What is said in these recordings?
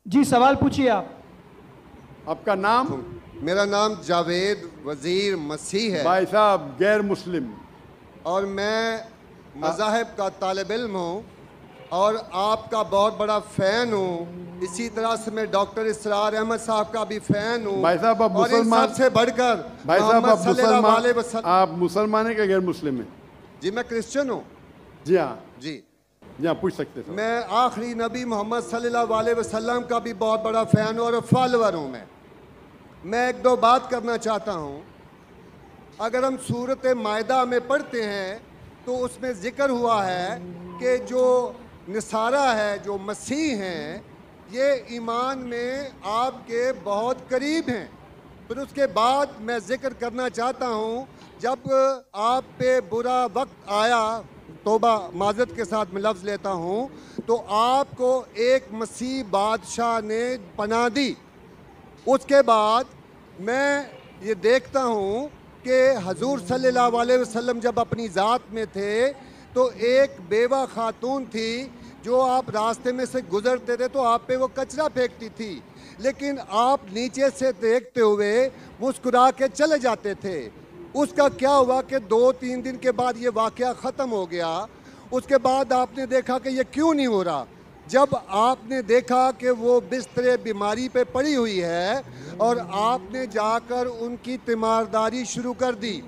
جی سوال پوچھیے آپ. آپ کا نام؟ میرا نام جاوید وزیر مسیح ہے. بھائی صاحب غیر مسلم. اور میں مذاہب کا طالب علم ہوں اور آپ کا بہت بڑا فین ہوں. اسی طرح سے میں ڈاکٹر اسرار احمد صاحب کا بھی فین ہوں. بھائی صاحب آپ اور ان مسلمان؟ سب سے بڑھ کر بھائی صاحب محمد آپ صلی اللہ علیہ مسلمان؟ وسلم. آپ مسلمان ہیں کہ غیر مسلم ہیں؟ جی میں کرسچن ہوں. جی ہاں جی جی ہاں پوچھ سکتے ہیں. میں آخری نبی محمد صلی اللہ علیہ وسلم کا بھی بہت بڑا فین اور فالوور ہوں. میں ایک دو بات کرنا چاہتا ہوں. اگر ہم سورۃ مائدہ میں پڑھتے ہیں تو اس میں ذکر ہوا ہے کہ جو نصارہ ہے، جو مسیح ہیں، یہ ایمان میں آپ کے بہت قریب ہیں. پھر اس کے بعد میں ذکر کرنا چاہتا ہوں جب آپ پہ برا وقت آیا، توبہ معذرت کے ساتھ میں لفظ لیتا ہوں، تو آپ کو ایک مسیح بادشاہ نے پناہ دی. اس کے بعد میں یہ دیکھتا ہوں کہ حضور صلی اللہ علیہ وسلم جب اپنی ذات میں تھے تو ایک بیوہ خاتون تھی جو آپ راستے میں سے گزرتے تھے تو آپ پہ وہ کچرا پھینکتی تھی، لیکن آپ نیچے سے دیکھتے ہوئے مسکرا کے چلے جاتے تھے. اس کا کیا ہوا کہ 2-3 دن کے بعد یہ واقعہ ختم ہو گیا. اس کے بعد آپ نے دیکھا کہ یہ کیوں نہیں ہو رہا. جب آپ نے دیکھا کہ وہ بستر بیماری پہ پڑی ہوئی ہے اور آپ نے جا کر ان کی تیمارداری شروع کر دی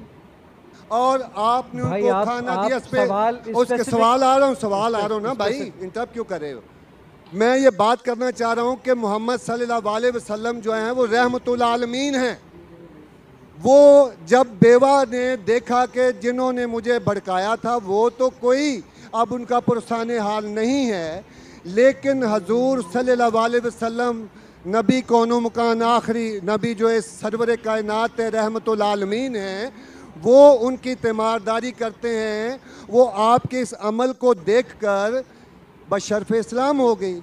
اور آپ نے ان کو کھانا دیا. اس کے سوال آ رہا ہوں نا بھائی، انٹرپٹ کیوں کر رہے ہو. میں یہ بات کرنا چاہ رہا ہوں کہ محمد صلی اللہ علیہ وسلم جو ہیں وہ رحمت العالمین ہیں. وہ جب بیوہ نے دیکھا کہ جنہوں نے مجھے بھڑکایا تھا وہ تو کوئی اب ان کا پرسان حال نہیں ہے، لیکن حضور صلی اللہ علیہ وسلم نبی کون و مکان آخری نبی جو اس سرور کائنات رحمت العالمین ہیں، وہ ان کی تیمارداری کرتے ہیں. وہ آپ کے اس عمل کو دیکھ کر بشرف اسلام ہو گئی.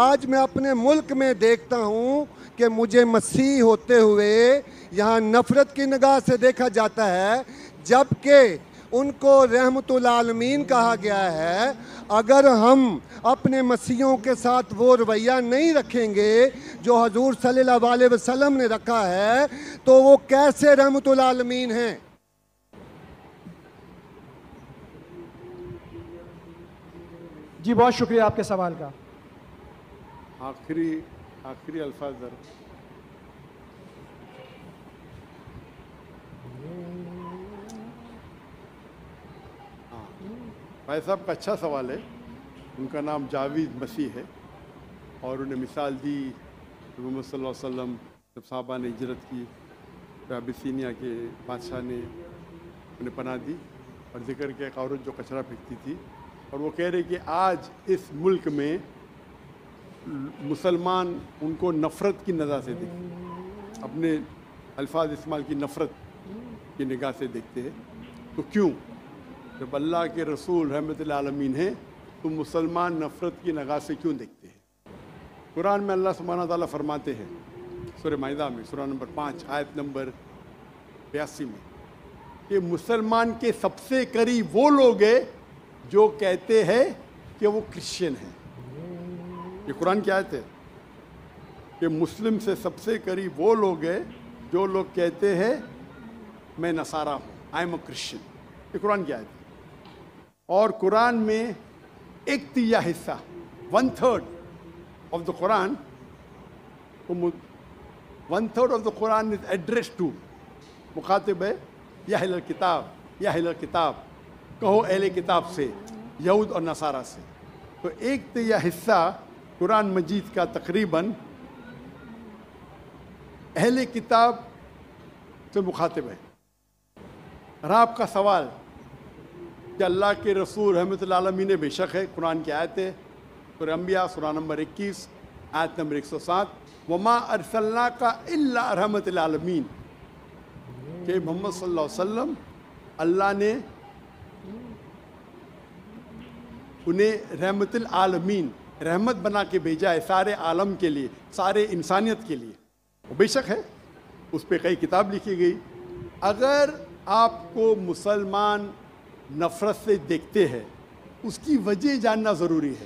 آج میں اپنے ملک میں دیکھتا ہوں کہ مجھے مسیح ہوتے ہوئے یہاں نفرت کی نگاہ سے دیکھا جاتا ہے، جبکہ ان کو رحمت العالمین کہا گیا ہے. اگر ہم اپنے مسیحوں کے ساتھ وہ رویہ نہیں رکھیں گے جو حضور صلی اللہ علیہ وسلم نے رکھا ہے تو وہ کیسے رحمت العالمین ہیں؟ جی بہت شکریہ آپ کے سوال کا. آخری الفاظ ذرا. بھائی صاحب کا اچھا سوال ہے. ان کا نام جاوید مسیح ہے اور انہیں مثال دی محمد صلی اللہ علیہ وسلم جب صحابہ نے ہجرت کی تو ابیسینیا کے بادشاہ نے انہیں پناہ دی اور ذکر کیا ایک عورت جو کچرا پھینکتی تھی اور وہ کہہ رہے کہ آج اس ملک میں مسلمان ان کو نفرت کی نظر سے دیکھتے، اپنے الفاظ استعمال کی نفرت کی نگاہ سے دیکھتے ہیں. تو کیوں؟ جب اللہ کے رسول رحمت العالمین ہیں تو مسلمان نفرت کی نگاہ سے کیوں دیکھتے ہیں؟ قرآن میں اللہ سبحانہ تعالیٰ فرماتے ہیں سورہ مائدہ میں سورہ نمبر 5 آیت نمبر 82 میں کہ مسلمان کے سب سے قریب وہ لوگ ہیں جو کہتے ہیں کہ وہ کرسچن ہیں. یہ قرآن کی آیت ہے کہ مسلم سے سب سے قریب وہ لوگ ہیں جو لوگ کہتے ہیں میں نصارہ ہوں، آئی ایم اے کرسچن. یہ قرآن کی آیت ہے. اور قرآن میں 1/3 حصہ 1/3 of the Quran 1/3 of the Quran is addressed to مخاطب ہے یا اہل الکتاب یا اہل الکتاب، کہو اہل کتاب سے، یہود اور نصارہ سے. تو 1/3 حصہ قرآن مجید کا تقریباً اہل کتاب سے مخاطب ہے. اور آپ کا سوال کہ اللہ کے رسول رحمت العالمین بے شک ہے، قرآن کی آیت ہے سورہ انبیاء سورہ نمبر 21 آیت نمبر 107 وما ارسلناک الا رحمت العالمین، کہ محمد صلی اللہ علیہ وسلم اللہ نے انہیں رحمت العالمین رحمت بنا کے بھیجا ہے سارے عالم کے لیے، سارے انسانیت کے لیے. وہ بے شک ہے، اس پہ کئی کتاب لکھی گئی. اگر آپ کو مسلمان نفرت سے دیکھتے ہیں اس کی وجہ جاننا ضروری ہے.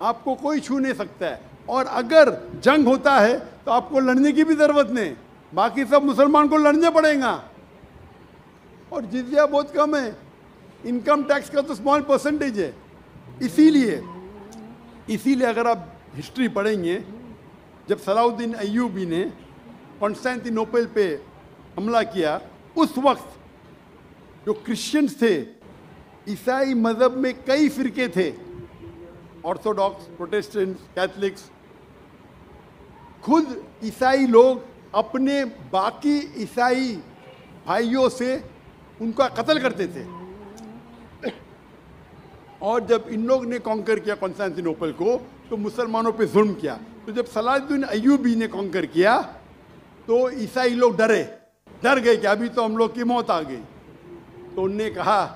آپ کو کوئی چھو نہیں سکتا ہے, اور اگر جنگ ہوتا ہے تو آپ کو لڑنے کی بھی ضرورت نہیں, باقی سب مسلمان کو لڑنے پڑیں گا. اور جزیہ بہت کم ہے, انکم ٹیکس کا تو اسمال پرسنٹیج ہے. اسی لیے اگر آپ ہسٹری پڑھیں گے, جب صلاح الدین ایوبی نے کانسٹینٹی نوپل پہ حملہ کیا, اس وقت جو کرسچنز تھے, عیسائی مذہب میں کئی فرقے تھے, آرتھوڈاکس, پروٹیسٹنٹ, کیتھلکس, خود عیسائی لوگ اپنے باقی عیسائی بھائیوں سے ان کا قتل کرتے تھے. اور جب ان لوگ نے کانکر کیا کانسٹینٹی نوپل کو تو مسلمانوں پہ ظلم کیا. تو جب صلاح الدین ایوبی نے کانکر کیا تو عیسائی لوگ ڈر گئے کہ ابھی تو ہم لوگ کی موت آ گئی. تو انہوں نے کہا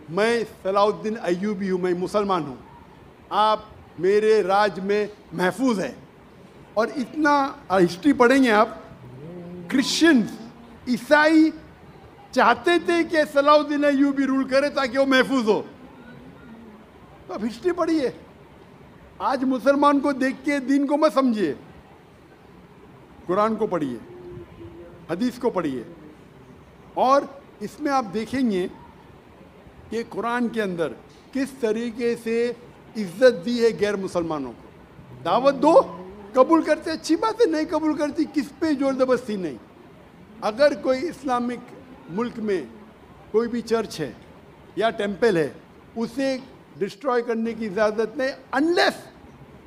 میں صلاح الدین ایوبی ہوں, میں مسلمان ہوں, آپ میرے راج میں محفوظ ہے. اور اتنا ہسٹری پڑھیں گے آپ, کرسچنز, عیسائی چاہتے تھے کہ صلاح الدین ایوبی رول کرے تاکہ وہ محفوظ ہو. تو اب ہسٹری پڑھیے, آج مسلمان کو دیکھ کے دین کو مت سمجھیے, قرآن کو پڑھیے, حدیث کو پڑھیے. اور اس میں آپ دیکھیں گے کہ قرآن کے اندر کس طریقے سے عزت دی ہے غیر مسلمانوں کو. دعوت دو, قبول کرتے اچھی بات ہے, نہیں قبول کرتی کس پہ زور زبردستی نہیں. اگر کوئی اسلامک ملک میں کوئی بھی چرچ ہے یا ٹیمپل ہے, اسے ڈسٹروائے کرنے کی اجازت نہیں انلیس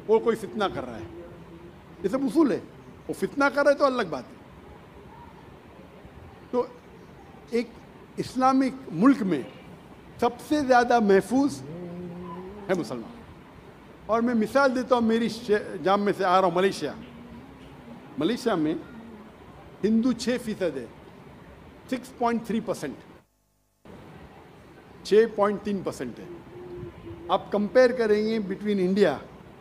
وہ کوئی فتنہ کر رہا ہے. یہ سب اصول ہے. وہ فتنہ کر رہا ہے تو الگ بات ہے. تو ایک اسلامک ملک میں سب سے زیادہ محفوظ ہے مسلمان. اور میں مثال دیتا ہوں, میری جام میں سے آ رہا ہوں ملیشیا. ملیشیا میں ہندو 6% ہے, 6.3%, 6.3% ہے. آپ کمپیئر کریں گے بٹوین انڈیا,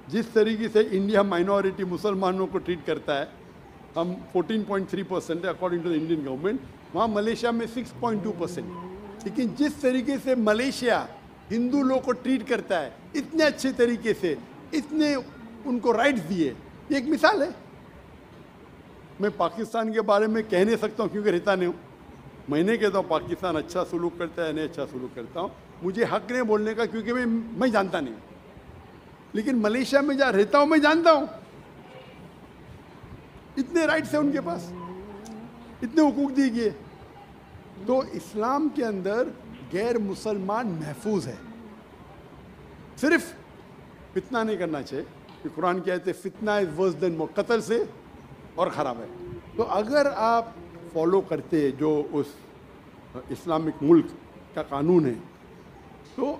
جس طریقے سے انڈیا مائنورٹی مسلمانوں کو ٹریٹ کرتا ہے, ہم 14.3% ہے according to the Indian government, وہاں ملیشیا میں 6.2%. لیکن جس طریقے سے ملیشیا ہندو لوگ کو ٹریٹ کرتا ہے, اتنے اچھے طریقے سے, اتنے ان کو رائٹس دیے, یہ ایک مثال ہے. میں پاکستان کے بارے میں کہہ نہیں سکتا ہوں کیونکہ رہتا نہیں ہوں. میں نہیں کہتا ہوں پاکستان اچھا سلوک کرتا ہے, نہیں اچھا سلوک کرتا ہوں, مجھے حق نہیں بولنے کا کیونکہ میں جانتا نہیں ہوں. لیکن ملیشیا میں جہاں رہتا ہوں میں جانتا ہوں, اتنے رائٹس ہیں ان کے پاس, اتنے حقوق دیے گئے. تو اسلام کے اندر غیر مسلمان محفوظ ہے. صرف فتنہ نہیں کرنا چاہیے, کہ قرآن کہتے ہیں فتنہ از ورس دین موت, قتل سے اور خراب ہے. تو اگر آپ فالو کرتے جو اس اسلامک ملک کا قانون ہے, تو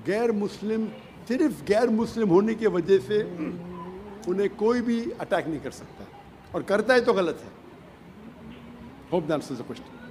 غیر مسلم, صرف غیر مسلم ہونے کی وجہ سے انہیں کوئی بھی اٹیک نہیں کر سکتا, اور کرتا ہے تو غلط ہے. Hope that answers the question.